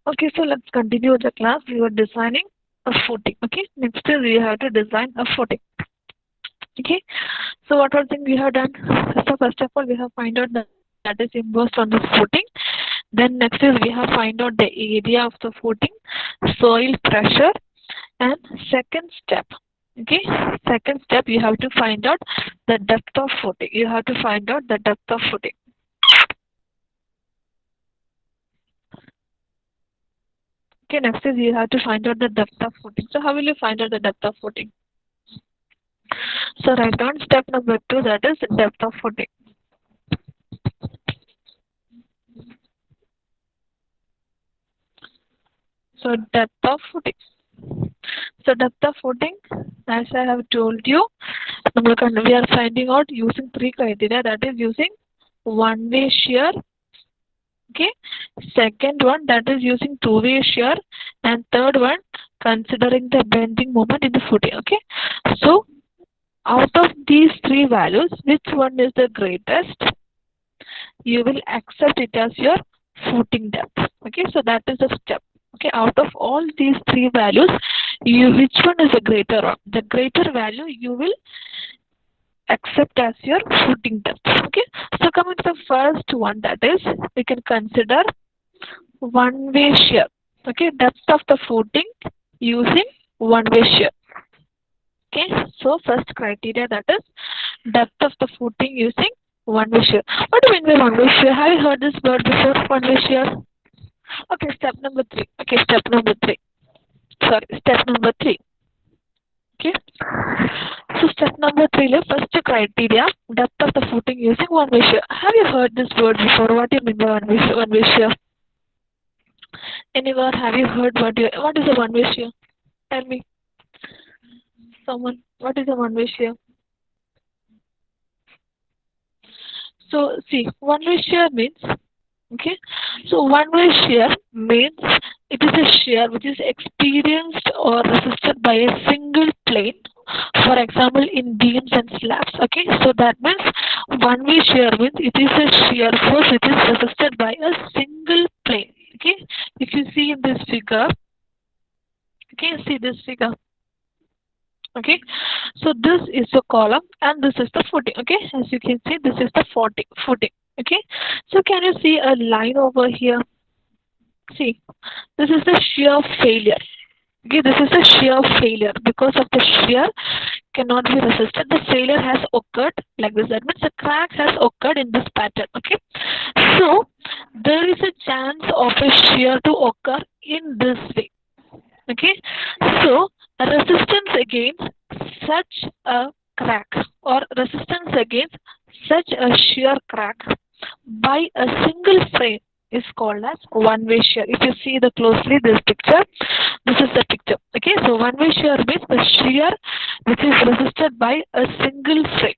Okay, so let's continue the class. We were designing a footing. Okay, next is we have to design a footing. Okay, so what all thing we have done? So first of all, we have find out that is imposed on the footing. Then next is we have find out the area of the footing, soil pressure, and second step. Okay, second step you have to find out the depth of footing. You have to find out the depth of footing. Okay, next is you have to find out the depth of footing. So how will you find out the depth of footing? So write down step number 2, that is depth of footing. So depth of footing. So depth of footing, as I have told you, we are finding out using 3 criteria, that is using one-way shear. Okay. Second one, that is using two-way shear, and third one, considering the bending moment in the footing. Okay. So out of these 3 values, which one is the greatest? You will accept it as your footing depth. Okay, so that is the step. Okay, out of all these 3 values, which one is the greater one? The greater value you will accept as your footing depth. Okay, so coming to the first one, that is we can consider one-way shear. Okay, depth of the footing using one-way shear. Okay, so first criteria, that is depth of the footing using one-way shear. What do you mean by one-way shear? Have you heard this word before? One-way shear. Okay, step number 3. Okay, step number 3. Sorry, step number 3. Okay. So step number 3, first criteria, depth of the footing using one-way shear. Have you heard this word before? What do you mean by one-way shear? Anywhere have you heard what is a one-way shear? Tell me. Someone, what is a one-way shear? So see, one-way shear means, okay, so one-way shear means it is a shear which is experienced or resisted by a single plane. For example, in beams and slabs. Okay, so that means one-way shear means it is a shear force which is resisted by a single plane. Okay, if you see in this figure, okay, see this figure. Okay, so this is the column and this is the footing. Okay, as you can see, this is the footing. Okay, so can you see a line over here? See, this is the shear failure. Okay, this is the shear failure. Because of the shear cannot be resisted, the failure has occurred like this. That means the crack has occurred in this pattern. Okay, so there is a chance of a shear to occur in this way. Okay, so resistance against such a crack or resistance against such a shear crack by a single frame is called as one-way shear. If you see the closely this picture, this is the picture. Okay, so one-way shear means the shear which is resisted by a single frame.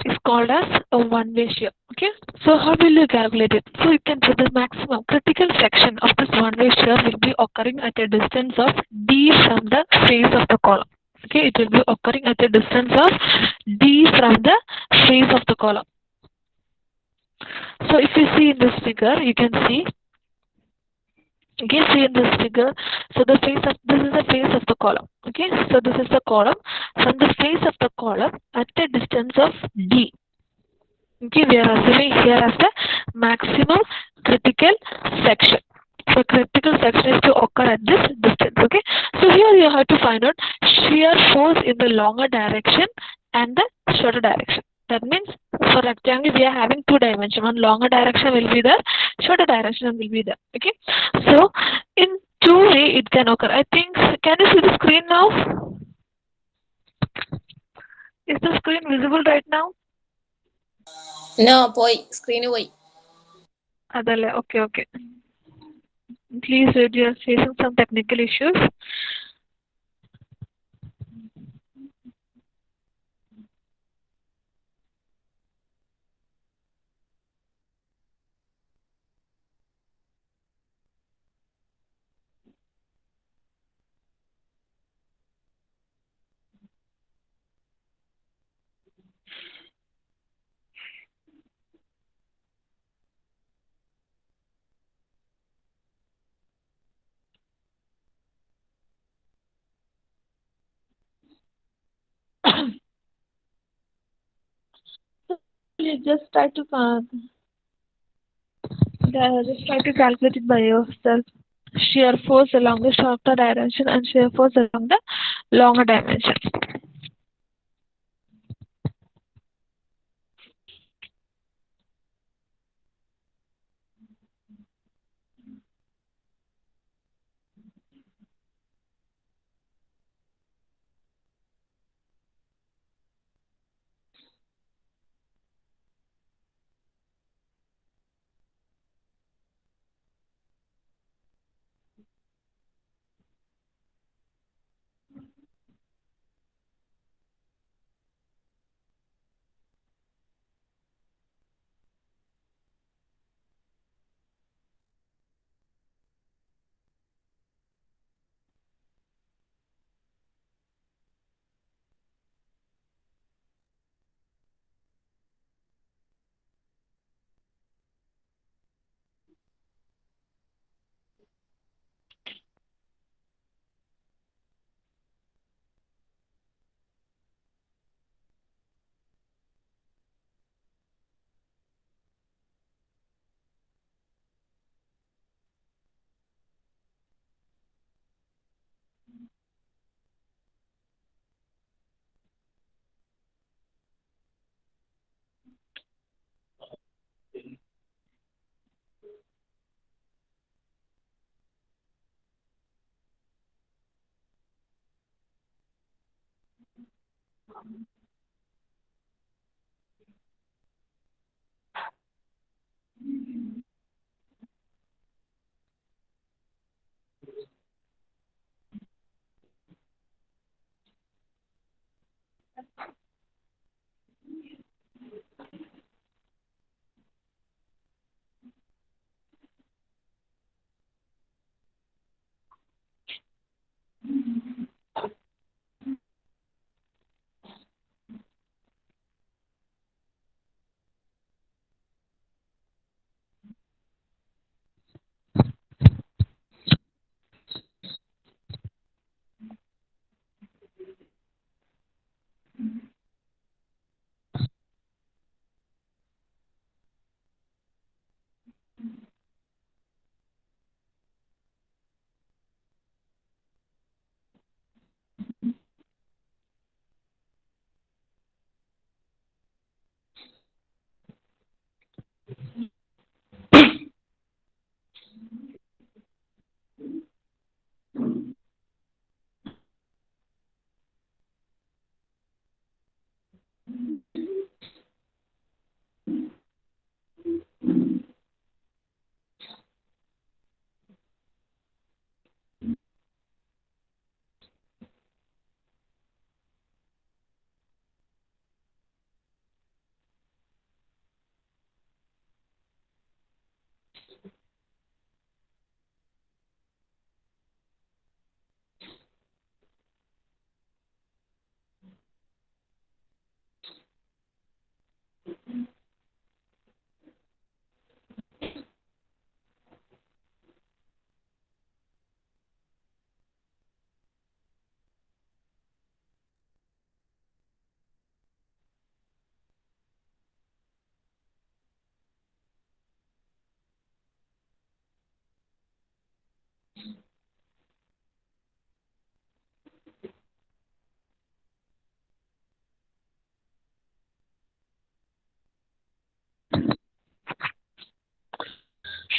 Is called as a one-way shear. Okay, so how will you calculate it? So you can put the maximum critical section of this one-way shear will be occurring at a distance of d from the face of the column. Okay, it will be occurring at a distance of d from the face of the column. So if you see in this figure, you can see. Okay, see in this figure. So the face of this is the face of the column. Okay, so this is the column. From the face of the column at a distance of d. Okay, we are assuming here as the maximum critical section. So critical section is to occur at this distance. Okay, so here you have to find out shear force in the longer direction and the shorter direction. That means for rectangle we are having 2 dimensions. One longer direction will be there, shorter direction will be there. Okay, so in 2 ways it can occur. I think, can you see the screen now? Is the screen visible right now? No, screen പോയി. Okay. Please wait, you are facing some technical issues. You just try to just try to calculate it by yourself. Shear force along the shorter dimension and shear force along the longer dimension.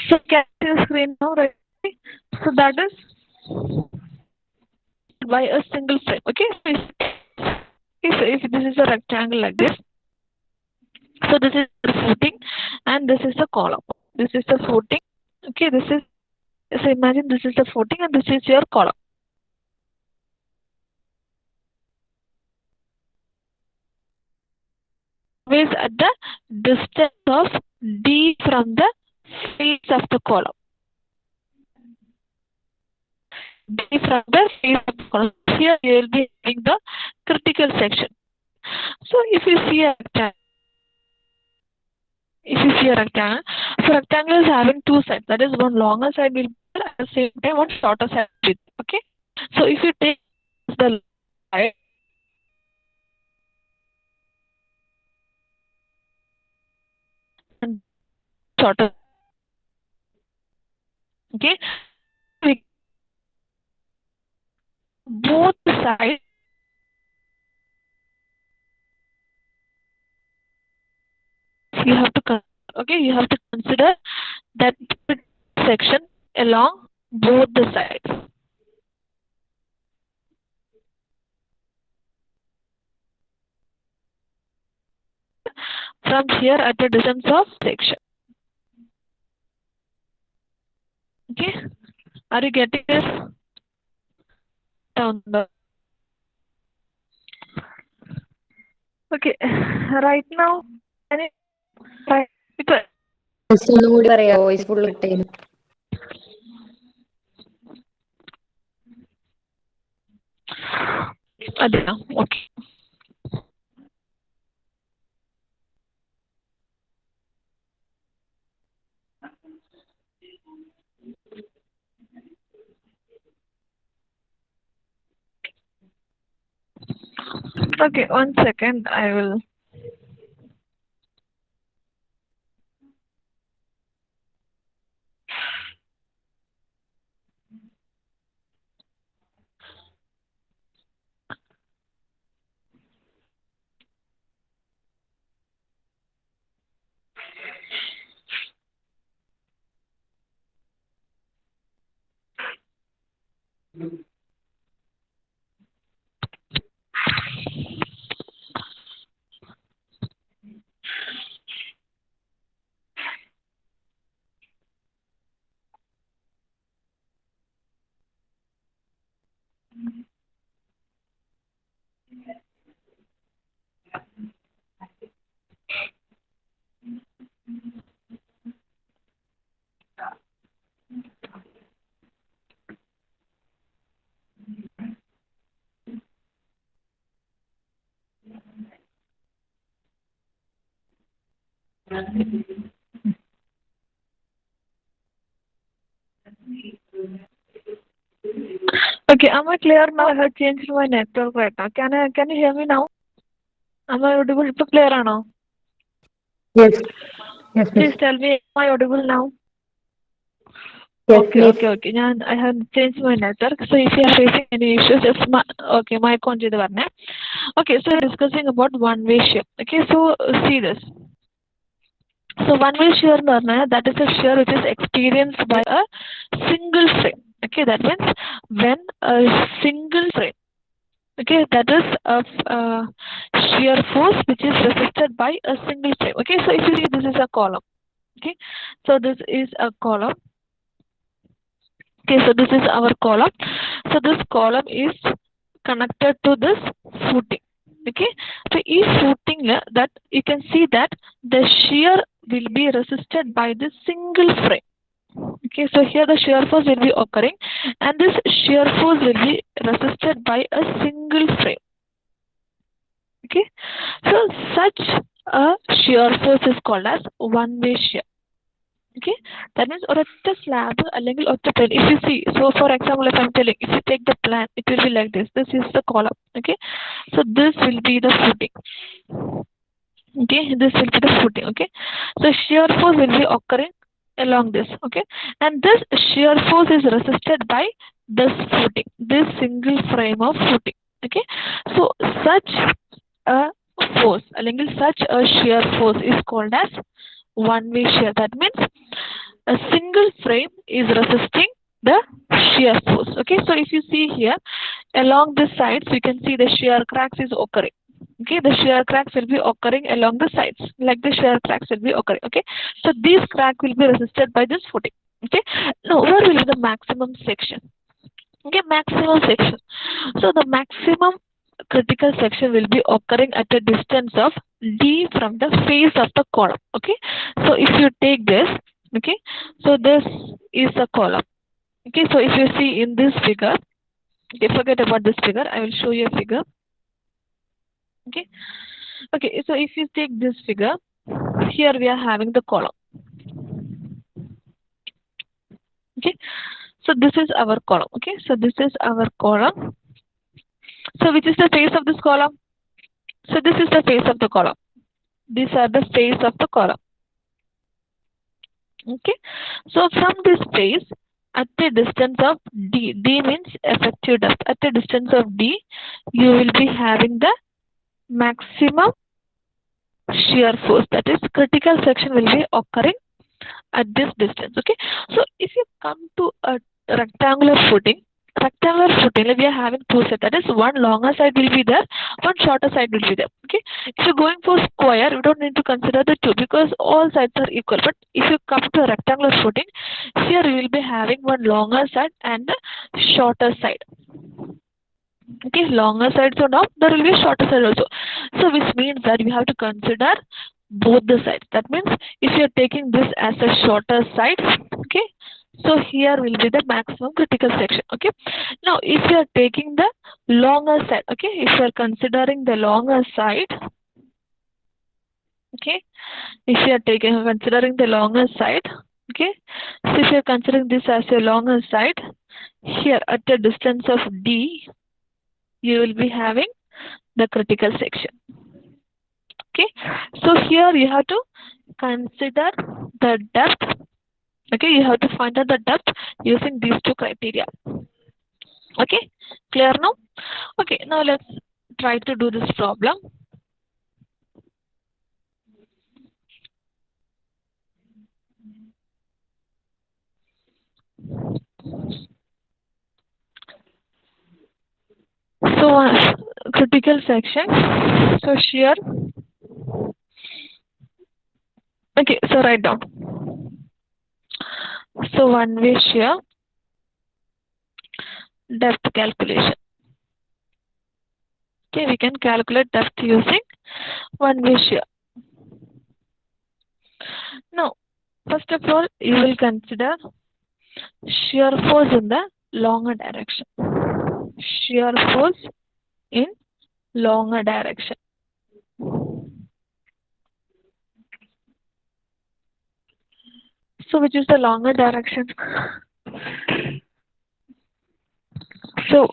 So can you see the screen now, right? So that is by a single frame. Okay. If this is a rectangle like this, so this is the footing and this is the column. This is the footing. Okay. This is so imagine this is the footing and this is your column. Always at the distance of D from the face of the column. D from the face of the column. Here you will be having the critical section. So if you see a rectangle, so rectangle is having two sides. That is one longer side will be there, at the same time one shorter side will be there. Okay. So if you take the side, shorter. Okay, we both sides you have to okay, you have to consider that section along both the sides. From here at a distance of section. Okay, are you getting this down the? Okay, right now, can you try it? ഒന്നുകൂടി പറയാമോ? Voice full cut ചെയ്യുന്നു. അതെയോ? Okay. Okay, 1 second. I will. Okay, am I clear now? I have changed my network right now. Can you hear me now? Am I audible? It's clear or no? Yes. Yes, Please miss. tell me, am I audible now? Yes, Okay, miss. okay, okay. I have changed my network. So if you are facing any issues, it's my okay, my on ചെയ്ത് പറഞ്ഞേ. Okay, so we're discussing about one-way shear. Okay, so see this. So one-way shear എന്ന് പറഞ്ഞാൽ that is a shear which is experienced by a single frame. Okay, that means when a single frame. Okay, that is a shear force which is resisted by a single frame. Okay, so if you see this is a column. Okay, so this is a column. Okay, so this is our column. So this column is connected to this footing. Okay, so each footing that you can see that the shear will be resisted by this single frame. Okay, so here the shear force will be occurring and this shear force will be resisted by a single frame. Okay, so such a shear force is called as one-way shear. Okay, that means ഒരൊറ്റ slab അല്ലെങ്കിൽ ഒറ്റ plane. If you see, so for example, if I'm telling, if you take the plan, it will be like this. This is the column. Okay, so this will be the footing. Okay, this will be the footing. Okay, so shear force will be occurring along this. Okay, and this shear force is resisted by this footing, this single frame of footing. Okay, so such a force അല്ലെങ്കിൽ such a shear force is called as one-way shear. That means a single frame is resisting the shear force. Okay, so if you see here along this sides, you can see the shear cracks is occurring. Okay, the shear cracks will be occurring along the sides, like the shear cracks will be occurring. Okay, so this crack will be resisted by this footing. Okay, now where will be the maximum section? Okay, maximum section. So the maximum critical section will be occurring at a distance of d from the face of the column. Okay, so if you take this, okay, so this is a column. Okay, so if you see in this figure, okay, forget about this figure, I will show you a figure. Okay, okay, so if you take this figure, here we are having the column. Okay, so this is our column. Okay, so this is our column. So which is the face of this column? So this is the face of the column. These are the face of the column. Okay, so from this place, at a distance of D, D means effective depth. At a distance of D, you will be having the maximum shear force. That is, critical section will be occurring at this distance. Okay, so if you come to a rectangular footing, like we are having two sets. That is, one longer side will be there, one shorter side will be there. Okay, if you're going for square, you don't need to consider the two because all sides are equal. But if you come to a rectangular footing, here you will be having one longer side and a shorter side. Okay, longer side, so now there will be a shorter side also. So which means that you have to consider both the sides. That means if you are taking this as a shorter side, okay, so here will be the maximum critical section. Okay, now if you are taking the longer side, okay, if you are considering the longer side, okay, if you are taking considering the longer side, okay, so if you are considering this as a longer side, here at a distance of D, you will be having the critical section. Okay, so here you have to consider the depth. Okay, you have to find out the depth using these two criteria. Okay, clear now? Okay, now let's try to do this problem. So critical section, so shear. Okay, so write down. So one way shear, depth calculation. Okay, we can calculate depth using one way shear. Now, first of all, you will consider shear force in the longer direction. Shear force in longer direction. So which is the longer direction? So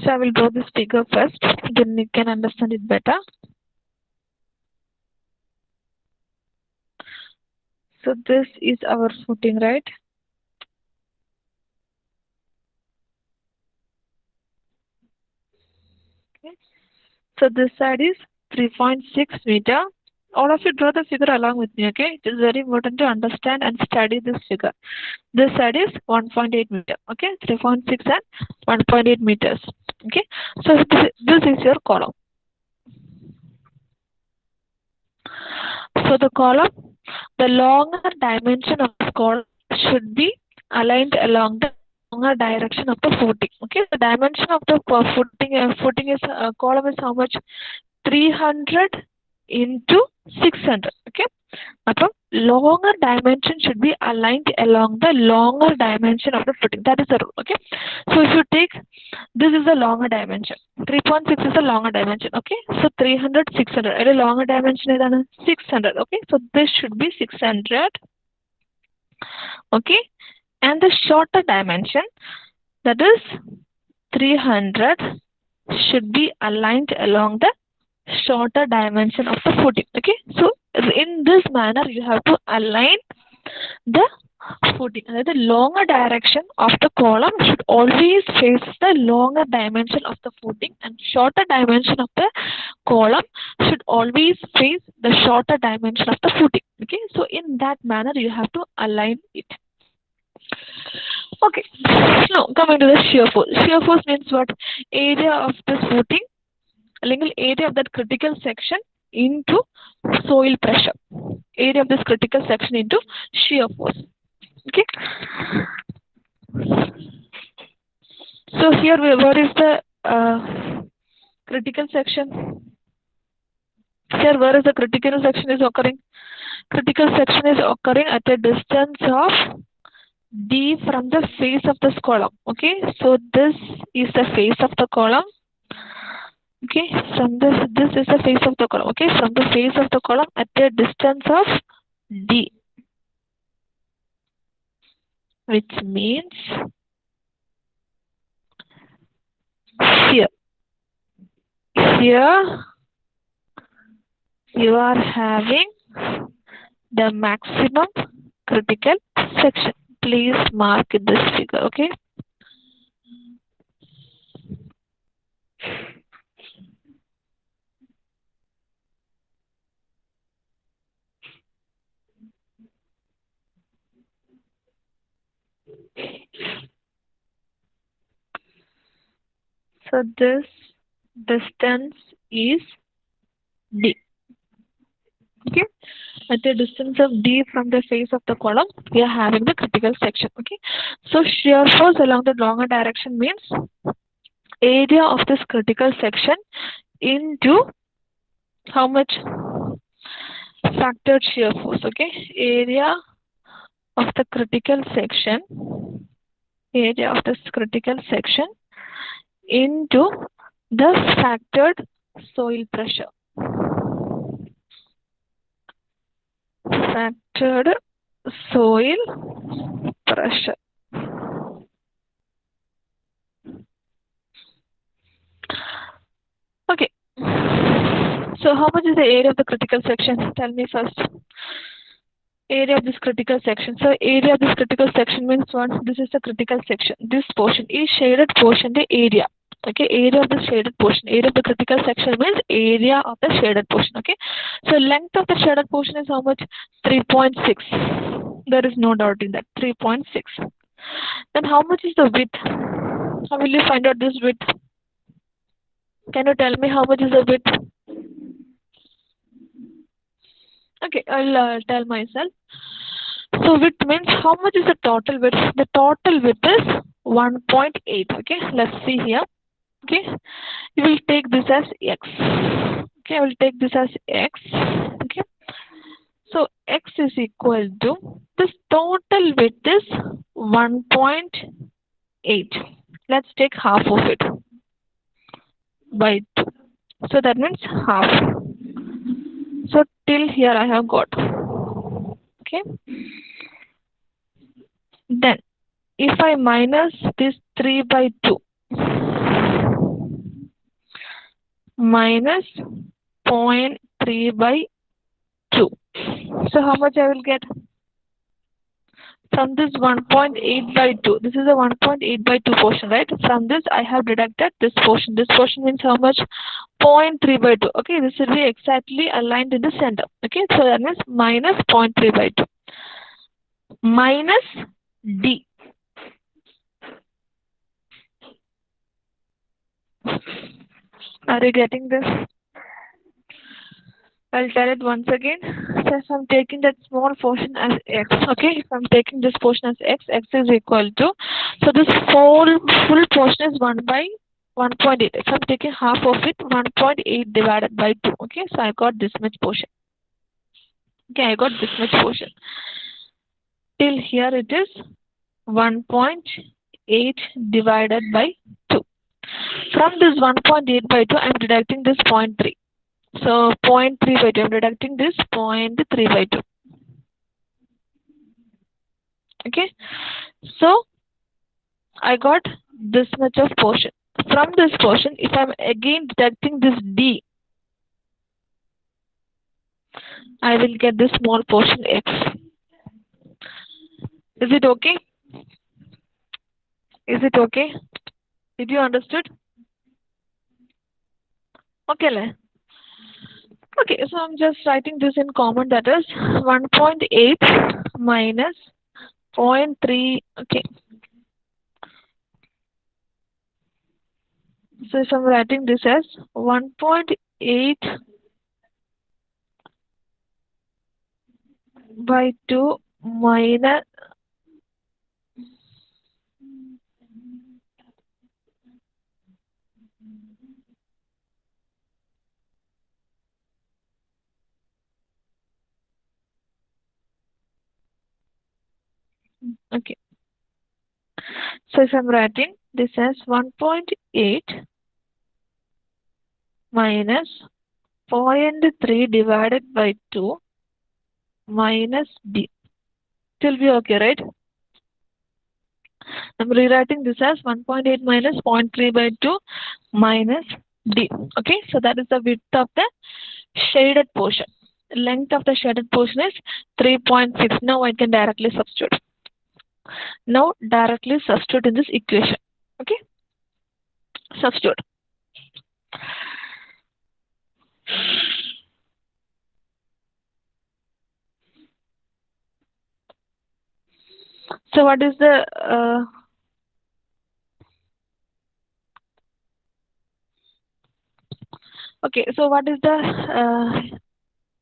I will draw this figure first, then you can understand it better. So this is our footing, right? Okay. So this side is 3.6 meter. All of you draw the figure along with me, okay? It is very important to understand and study this figure. This side is 1.8 meter, okay? 3.6 and 1.8 meters, okay? So this is your column. So the column, the longer dimension of the column should be aligned along the longer direction of the footing. Okay, the dimension of the footing is column is how much? 300 into 600. Okay, but longer dimension should be aligned along the longer dimension of the footing. That is the rule. Okay, so if you take this is the longer dimension. 3.6 is the longer dimension. Okay, so 300, 600. A longer dimension is 600. Okay, so this should be 600. Okay, and the shorter dimension, that is 300, should be aligned along the shorter dimension of the footing. Okay, so in this manner you have to align the footing. The longer direction of the column should always face the longer dimension of the footing, and shorter dimension of the column should always face the shorter dimension of the footing. Okay, so in that manner you have to align it. Okay, now coming to the shear force. Shear force means what? Area of this footing, area of that critical section into soil pressure. Area of this critical section into shear force. Okay. So here, where is the critical section? Here, where is the critical section is occurring? Critical section is occurring at a distance of D from the face of this column. Okay, so this is the face of the column. Okay, from this is the face of the column. Okay, from the face of the column at a distance of D, which means here you are having the maximum critical section. Please mark this figure, okay? So this distance is D. Okay, at the distance of D from the face of the column, we are having the critical section. Okay, so shear force along the longer direction means area of this critical section into how much? Factored shear force. Okay, area of the critical section, area of this critical section into the factored soil pressure. Factored soil pressure. Okay. So how much is the area of the critical section? Tell me first. Area of this critical section. So area of this critical section means what? This is the critical section. This portion is shaded portion, the area. Okay, area of the shaded portion. Area of the critical section means area of the shaded portion. Okay. So length of the shaded portion is how much? 3.6. There is no doubt in that. 3.6. Then how much is the width? How will you find out this width? Can you tell me how much is the width? Okay, I'll tell myself. So width means how much is the total width? The total width is 1.8. Okay, let's see here. Okay, you will take this as x. Okay, I will take this as x. Okay, so x is equal to, this total width is 1.8. Let's take half of it by 2. So that means half. So till here I have got. Okay. Then if I minus this 3 by 2 minus 0.3 by 2. So how much I will get? From this 1.8 by 2. This is a 1.8 by 2 portion, right? From this I have deducted this portion. This portion means how much? 0.3 by 2. Okay, this will be exactly aligned in the center. Okay, so that means minus 0.3 by 2. Minus D. Are you getting this? I'll tell it once again. So if I'm taking that small portion as x, okay, if I'm taking this portion as x, x is equal to, so this full portion is 1 by 1.8. If I'm taking half of it, 1.8 divided by 2. Okay, so I got this much portion. Okay, I got this much portion. Till here it is 1.8 divided by 2. From this 1.8 by 2, I am deducting this 0.3. So 0.3 by 2, I am deducting this 0.3 by 2. Okay, so I got this much of portion. From this portion, if I am again deducting this D, I will get this small portion x. Is it okay? Is it okay? Did you understood? Okay. Okay, so I'm just writing this in common, that is 1.8 minus 0.3. Okay. So if I'm writing this as 1.8 by 2 minus okay. So if I'm writing this as 1.8 minus 0.3 divided by 2 minus D. It will be okay, right? I'm rewriting this as 1.8 minus 0.3 by 2 minus D. Okay, so that is the width of the shaded portion. length of the shaded portion is 3.6. Now I can directly substitute. Now directly substitute in this equation. Okay, substitute. So what is the okay? So what is the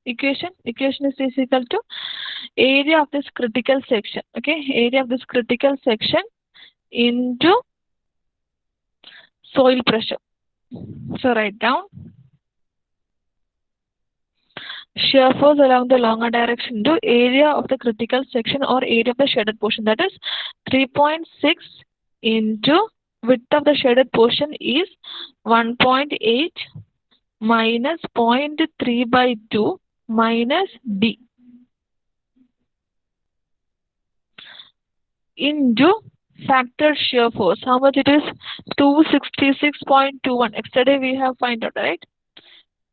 equation? Equation is equal to area of this critical section. Okay, area of this critical section into soil pressure. So write down shear force along the longer direction into area of the critical section or area of the shaded portion, that is 3.6 into width of the shaded portion is 1.8 minus 0.3 by 2 minus D into factor shear force. How much it is? 266.21. Yesterday we have find out, right?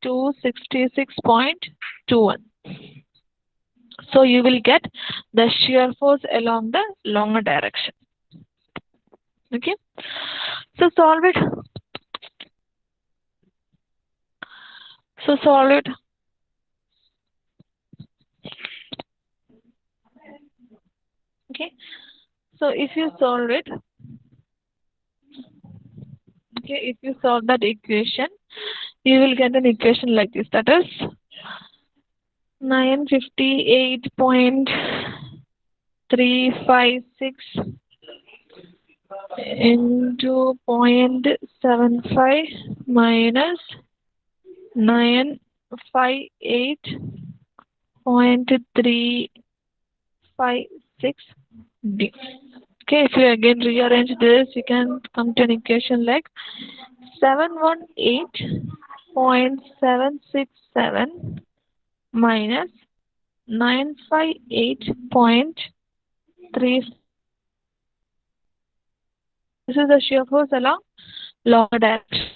266.21. So you will get the shear force along the longer direction. Okay. So solve it. So solve it. Okay. So if you solve it, okay, if you solve that equation, you will get an equation like this. That is 958.356 into 0.75 minus 958.356 D. Okay, if you again rearrange this, you can come to an equation like 718.767 minus 958.3. This is the shear force along longer direction.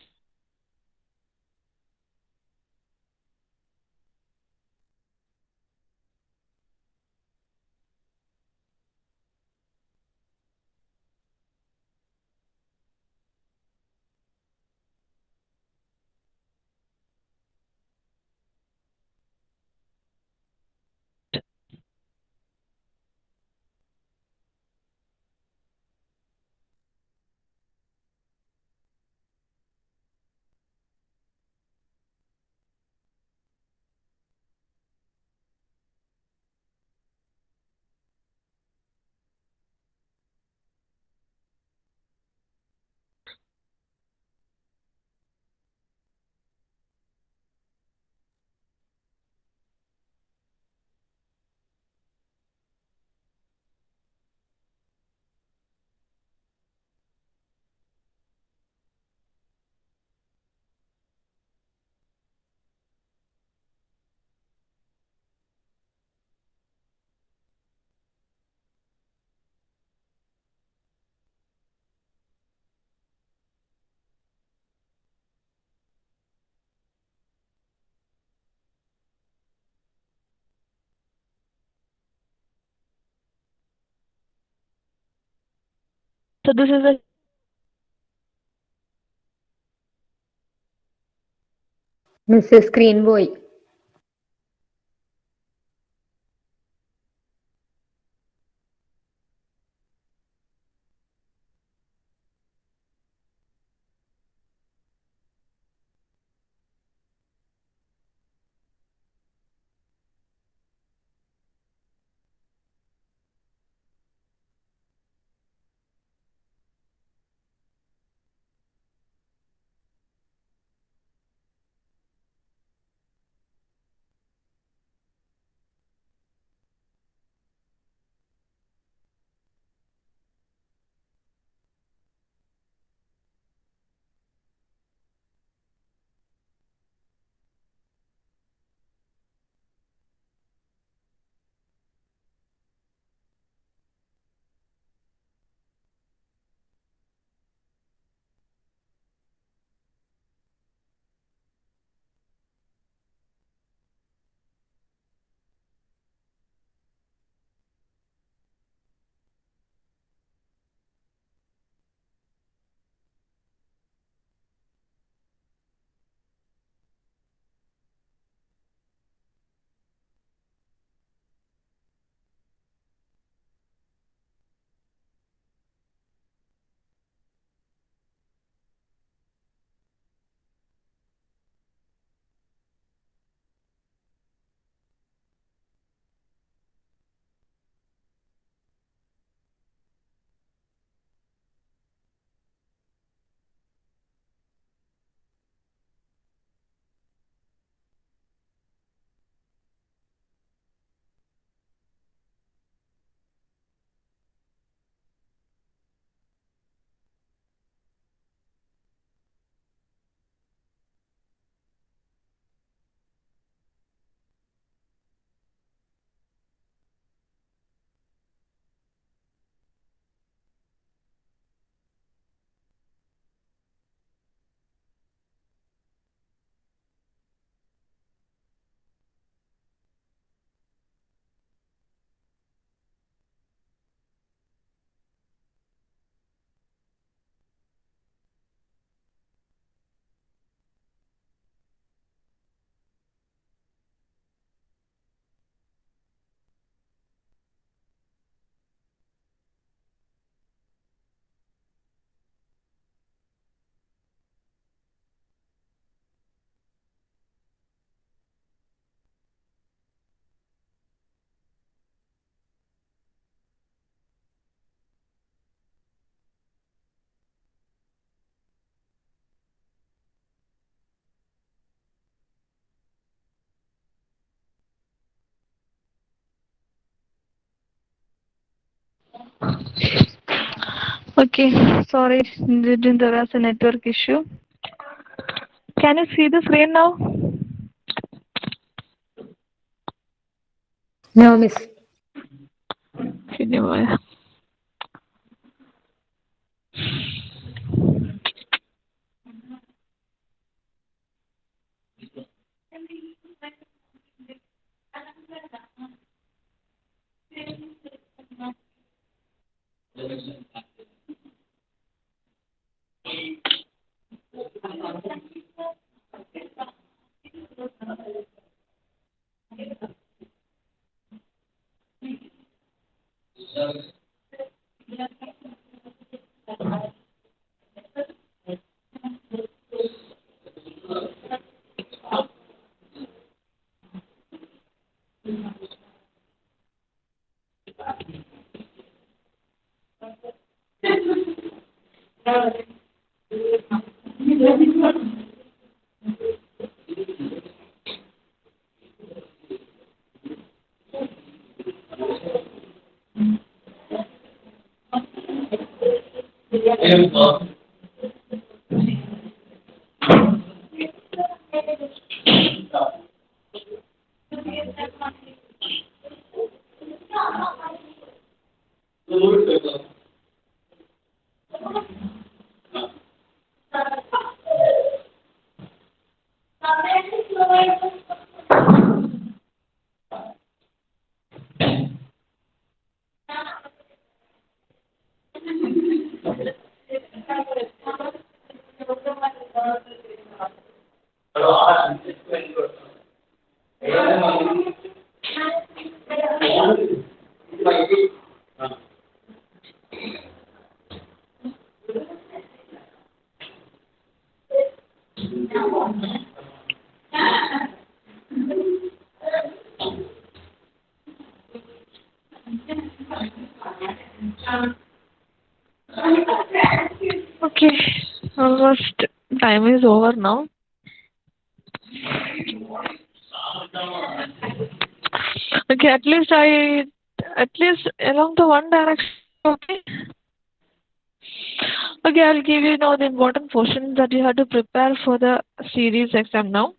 So this is a Mrs. Screen Boy. Okay, sorry, there was a network issue. Can you see the screen now? No, miss. Anyway. Okay, almost time is over now. Okay, at least along the one direction. Okay. Okay, I'll give you now the important portion that you have to prepare for the series exam now.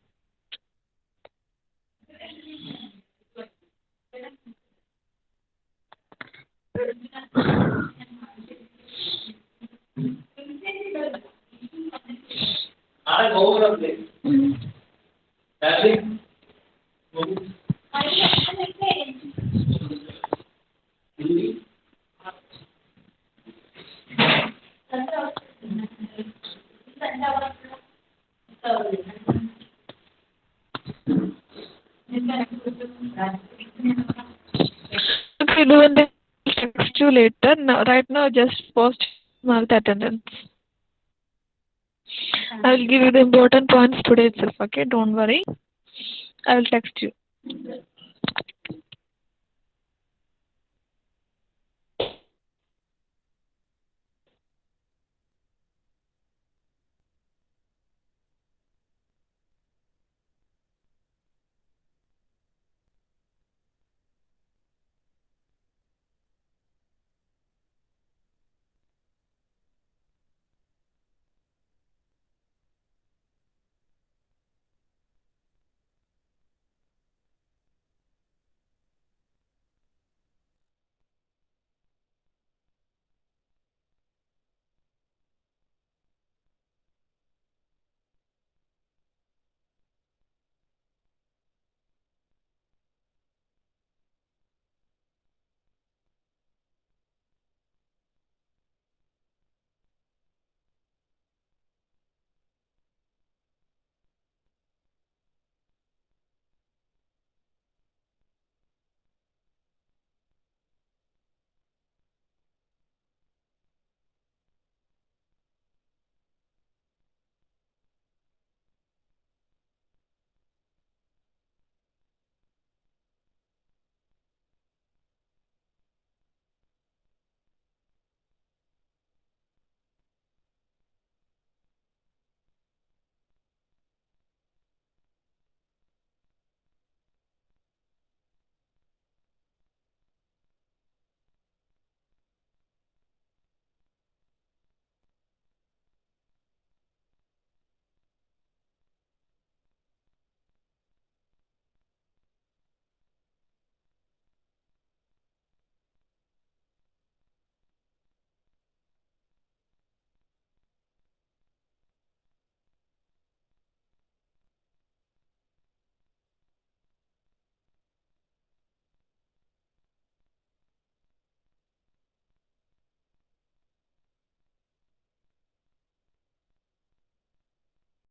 Okay, do and text you later. Now, right now, just post mark the attendance. I will give you the important points today itself. Okay, don't worry. I will text you.